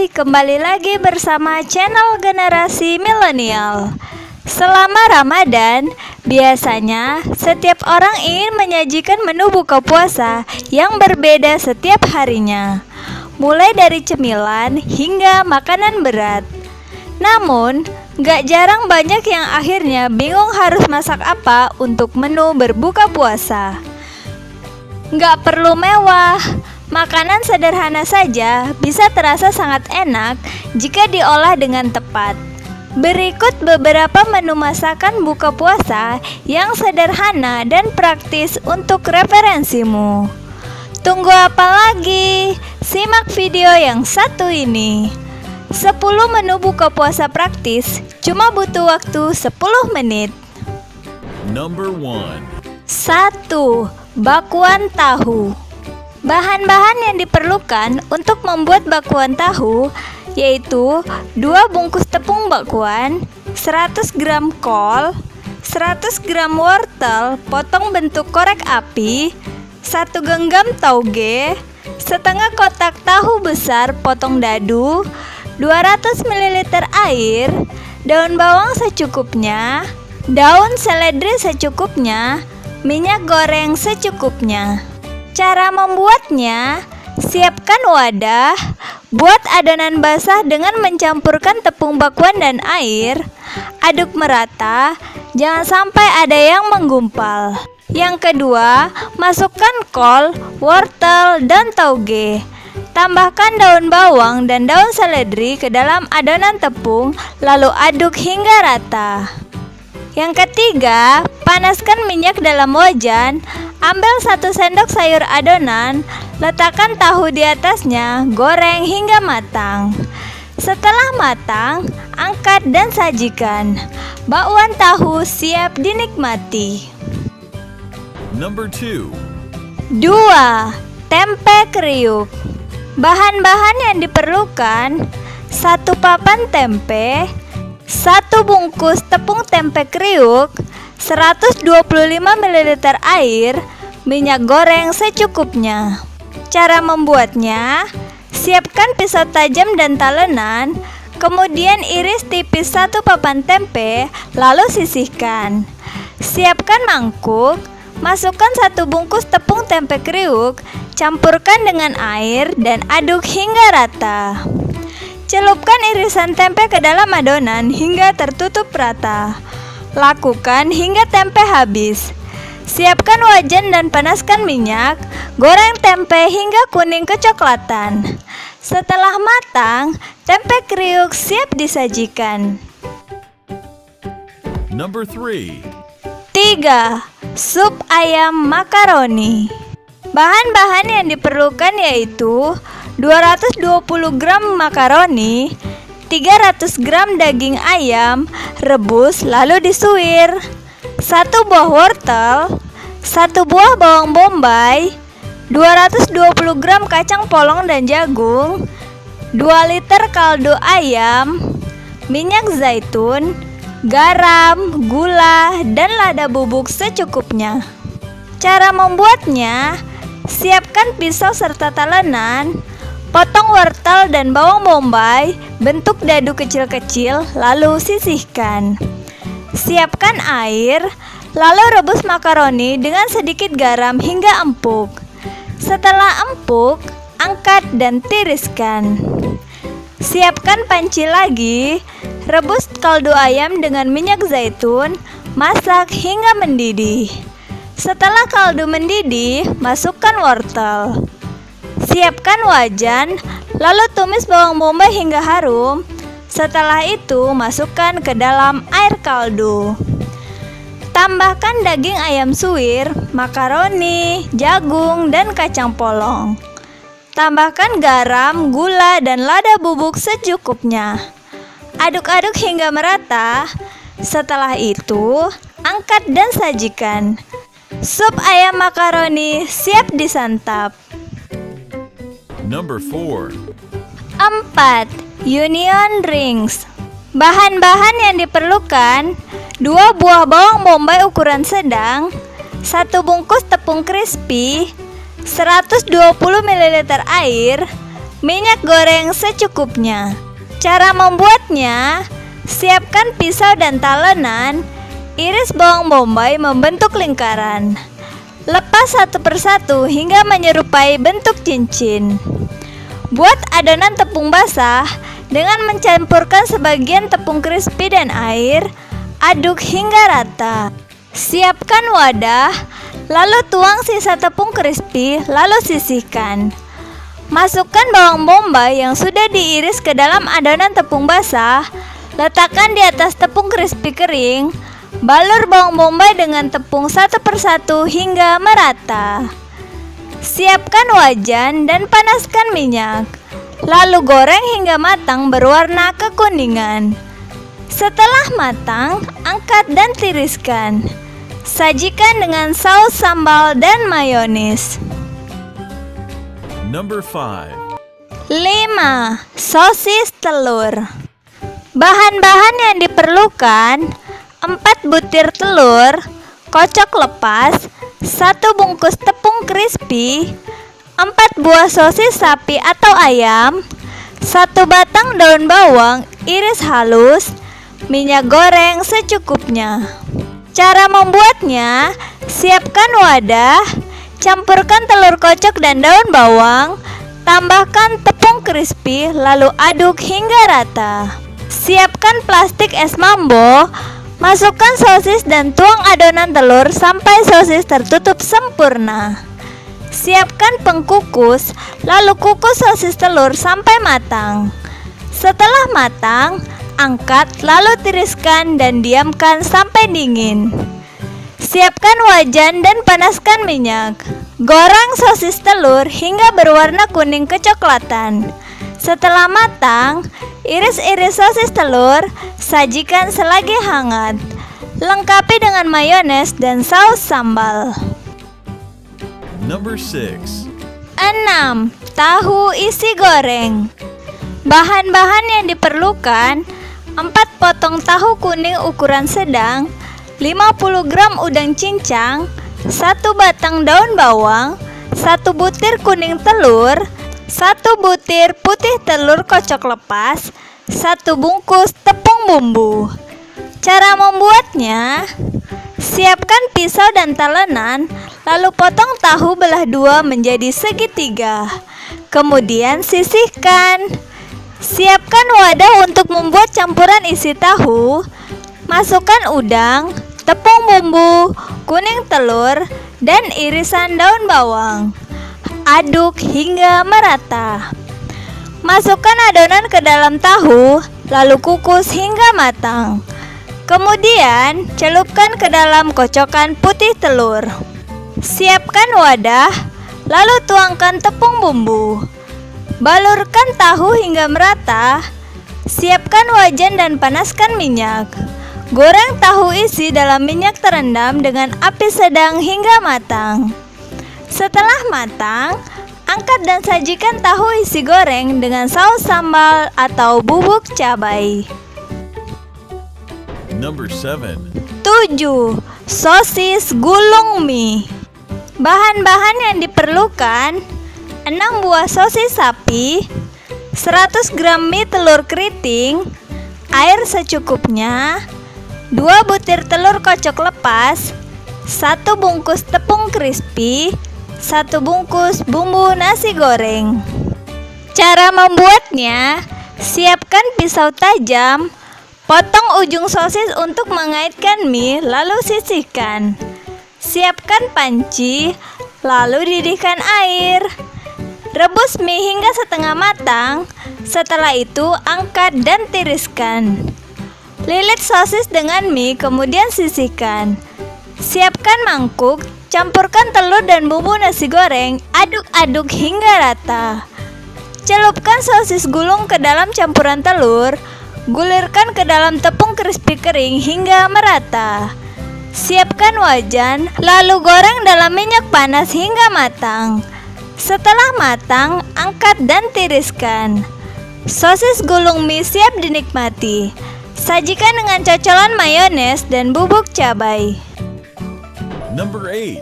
Hai, kembali lagi bersama channel Generasi Milenial. Selama Ramadan, biasanya setiap orang ingin menyajikan menu buka puasa yang berbeda setiap harinya, mulai dari cemilan hingga makanan berat. Namun, gak jarang banyak yang akhirnya bingung harus masak apa untuk menu berbuka puasa. Gak perlu mewah, makanan sederhana saja bisa terasa sangat enak jika diolah dengan tepat. Berikut beberapa menu masakan buka puasa yang sederhana dan praktis untuk referensimu. Tunggu apa lagi? Simak video yang satu ini. 10 menu buka puasa praktis cuma butuh waktu 10 menit. Number 1. 1. Bakwan tahu. Bahan-bahan yang diperlukan untuk membuat bakwan tahu yaitu 2 bungkus tepung bakwan, 100 gram kol, 100 gram wortel potong bentuk korek api, 1 genggam tauge, setengah kotak tahu besar potong dadu, 200 ml air, daun bawang secukupnya, daun seledri secukupnya, minyak goreng secukupnya. Cara membuatnya, siapkan wadah, buat adonan basah dengan mencampurkan tepung bakwan dan air, aduk merata, jangan sampai ada yang menggumpal. Yang kedua, masukkan kol, wortel, dan tauge. Tambahkan daun bawang dan daun seledri ke dalam adonan tepung, lalu aduk hingga rata. Yang ketiga, panaskan minyak dalam wajan. Ambil 1 sendok sayur adonan, letakkan tahu di atasnya, goreng hingga matang. Setelah matang, angkat dan sajikan. Bakwan tahu siap dinikmati. Number 2. 2. Tempe kriuk. Bahan-bahan yang diperlukan: 1 papan tempe, 1 bungkus tepung tempe kriuk, 125 ml air, minyak goreng secukupnya. Cara membuatnya, siapkan pisau tajam dan talenan, kemudian iris tipis 1 papan tempe, lalu sisihkan. Siapkan mangkuk, masukkan 1 bungkus tepung tempe kriuk, campurkan dengan air dan aduk hingga rata. Celupkan irisan tempe ke dalam adonan hingga tertutup rata. Lakukan hingga tempe habis. Siapkan wajan dan panaskan minyak. Goreng tempe hingga kuning kecoklatan. Setelah matang, tempe kriuk siap disajikan. Number 3. 3. Sup ayam makaroni. Bahan-bahan yang diperlukan yaitu 220 gram makaroni, 300 gram daging ayam, rebus lalu disuir, 1 buah wortel, 1 buah bawang bombay, 220 gram kacang polong dan jagung, 2 liter kaldu ayam, minyak zaitun, garam, gula, dan lada bubuk secukupnya. Cara membuatnya, siapkan pisau serta talenan, potong wortel dan bawang bombay bentuk dadu kecil-kecil, lalu sisihkan. Siapkan air, lalu rebus makaroni dengan sedikit garam hingga empuk. Setelah empuk, angkat dan tiriskan. Siapkan panci lagi, rebus kaldu ayam dengan minyak zaitun, masak hingga mendidih. Setelah kaldu mendidih, masukkan wortel. Siapkan wajan, lalu tumis bawang bombay hingga harum. Setelah itu, masukkan ke dalam air kaldu. Tambahkan daging ayam suwir, makaroni, jagung, dan kacang polong. Tambahkan garam, gula, dan lada bubuk secukupnya. Aduk-aduk hingga merata. Setelah itu, angkat dan sajikan. Sup ayam makaroni siap disantap. Number 4. 4. Union rings. Bahan-bahan yang diperlukan: 2 buah bawang bombay ukuran sedang, 1 bungkus tepung crispy, 120 ml air, Minyak goreng secukupnya. Cara membuatnya, siapkan pisau dan talenan. Iris bawang bombay membentuk lingkaran. Lepas satu persatu hingga menyerupai bentuk cincin. Buat adonan tepung basah dengan mencampurkan sebagian tepung crispy dan air. Aduk hingga rata. Siapkan wadah, lalu tuang sisa tepung crispy, lalu sisihkan. Masukkan bawang bombay yang sudah diiris ke dalam adonan tepung basah. Letakkan di atas tepung crispy kering. Balur bawang bombay dengan tepung satu persatu hingga merata. Siapkan wajan dan panaskan minyak. Lalu goreng hingga matang berwarna kekuningan. Setelah matang, angkat dan tiriskan. Sajikan dengan saus sambal dan mayonis. Number 5. 5. Sosis telur. Bahan-bahan yang diperlukan: 4 butir telur, kocok lepas, 1 bungkus tepung crispy, 4 buah sosis sapi atau ayam, 1 batang daun bawang iris halus, minyak goreng secukupnya. Cara membuatnya, siapkan wadah, campurkan telur kocok dan daun bawang, tambahkan tepung crispy, lalu aduk hingga rata. Siapkan plastik es mambo, masukkan sosis dan tuang adonan telur sampai sosis tertutup sempurna. Siapkan pengkukus, lalu kukus sosis telur sampai matang. Setelah matang, angkat lalu tiriskan dan diamkan sampai dingin. Siapkan wajan dan panaskan minyak. Goreng sosis telur hingga berwarna kuning kecoklatan. Setelah matang, iris-iris sosis telur, sajikan selagi hangat. Lengkapi dengan mayones dan saus sambal. Number 6. 6. Tahu isi goreng. Bahan-bahan yang diperlukan: 4 potong tahu kuning ukuran sedang, 50 gram udang cincang, 1 batang daun bawang, 1 butir kuning telur, 1 butir putih telur kocok lepas, 1 bungkus tepung bumbu. Cara membuatnya, siapkan pisau dan talenan, lalu potong tahu belah 2 menjadi segitiga. Kemudian sisihkan. Siapkan wadah untuk membuat campuran isi tahu. Masukkan udang, tepung bumbu, kuning telur, dan irisan daun bawang. Aduk hingga merata. Masukkan adonan ke dalam tahu, lalu kukus hingga matang. Kemudian celupkan ke dalam kocokan putih telur. Siapkan wadah, lalu tuangkan tepung bumbu. Balurkan tahu hingga merata. Siapkan wajan dan panaskan minyak. Goreng tahu isi dalam minyak terendam dengan api sedang hingga matang. Setelah matang, angkat dan sajikan tahu isi goreng dengan saus sambal atau bubuk cabai. Number 7. 7. Sosis gulung mie. Bahan-bahan yang diperlukan: 6 buah sosis sapi, 100 gram mie telur keriting, air secukupnya, 2 butir telur kocok lepas, 1 bungkus tepung crispy, 1 bungkus bumbu nasi goreng. Cara membuatnya, siapkan pisau tajam, potong ujung sosis untuk mengaitkan mie, lalu sisihkan. Siapkan panci, lalu didihkan air. Rebus mie hingga setengah matang. Setelah itu angkat dan tiriskan. Lilit sosis dengan mie, kemudian sisihkan. Siapkan mangkuk, campurkan telur dan bumbu nasi goreng, aduk-aduk hingga rata. Celupkan sosis gulung ke dalam campuran telur. Gulirkan ke dalam tepung crispy kering hingga merata. Siapkan wajan, lalu goreng dalam minyak panas hingga matang. Setelah matang, angkat dan tiriskan. Sosis gulung mie siap dinikmati. Sajikan dengan cocolan mayones dan bubuk cabai. Number 8.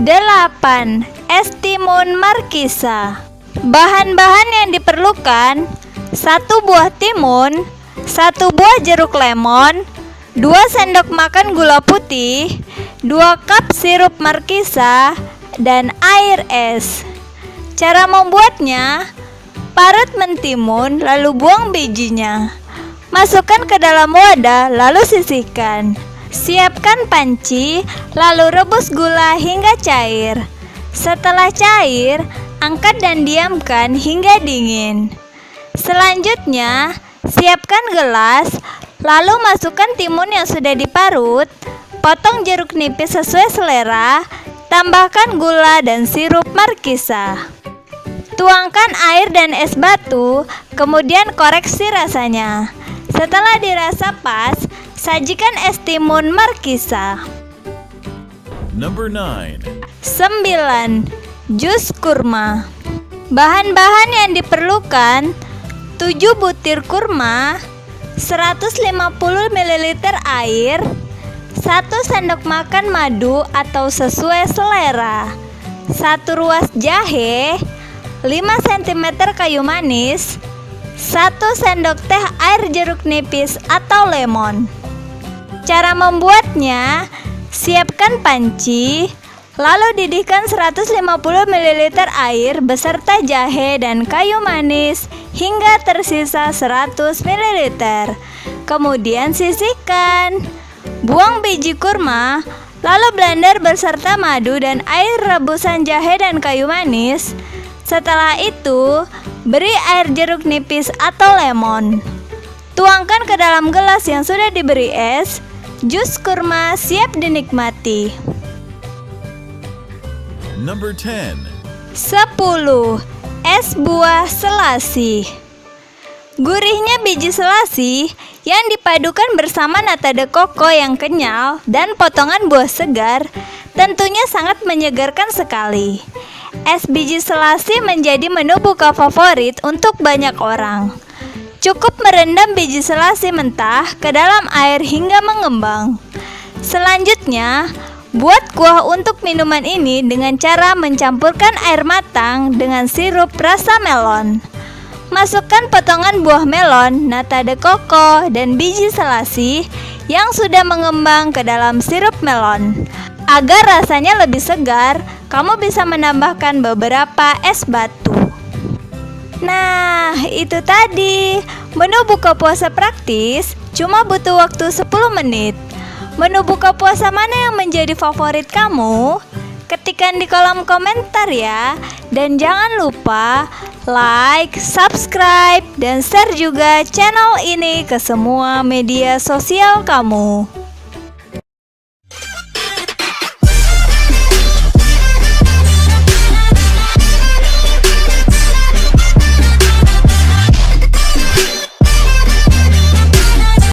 8. Es timun markisa. Bahan-bahan yang diperlukan: 1 buah timun, 1 buah jeruk lemon, 2 sendok makan gula putih, 2 cup sirup markisa, dan air es. Cara membuatnya: parut mentimun lalu buang bijinya. Masukkan ke dalam wadah lalu sisihkan. Siapkan panci, lalu rebus gula hingga cair. Setelah cair, angkat dan diamkan hingga dingin. Selanjutnya, siapkan gelas, lalu masukkan timun yang sudah diparut, potong jeruk nipis sesuai selera, tambahkan gula dan sirup markisa. Tuangkan air dan es batu, kemudian koreksi rasanya. Setelah dirasa pas, sajikan es timun markisa. Number 9. 9. Jus kurma. Bahan-bahan yang diperlukan: 7 butir kurma, 150 ml air, 1 sendok makan madu atau sesuai selera, 1 ruas jahe, 5 cm kayu manis, 1 sendok teh air jeruk nipis atau lemon. Cara membuatnya: siapkan panci, lalu didihkan 150 ml air beserta jahe dan kayu manis hingga tersisa 100 ml. Kemudian sisihkan. Buang biji kurma, lalu blender beserta madu dan air rebusan jahe dan kayu manis. Setelah itu, beri air jeruk nipis atau lemon. Tuangkan ke dalam gelas yang sudah diberi es. Jus kurma siap dinikmati. Number 10. 10. Es buah selasi. Gurihnya biji selasi yang dipadukan bersama nata de coco yang kenyal dan potongan buah segar tentunya sangat menyegarkan sekali. Es biji selasi menjadi menu buka favorit untuk banyak orang. Cukup merendam biji selasi mentah ke dalam air hingga mengembang. Selanjutnya, buat kuah untuk minuman ini dengan cara mencampurkan air matang dengan sirup rasa melon. Masukkan potongan buah melon, nata de coco, dan biji selasi yang sudah mengembang ke dalam sirup melon. Agar rasanya lebih segar, kamu bisa menambahkan beberapa es batu. Nah, itu tadi menu buka puasa praktis, cuma butuh waktu 10 menit. Menu buka puasa mana yang menjadi favorit kamu? Ketikkan di kolom komentar ya. Dan jangan lupa like, subscribe, dan share juga channel ini ke semua media sosial kamu.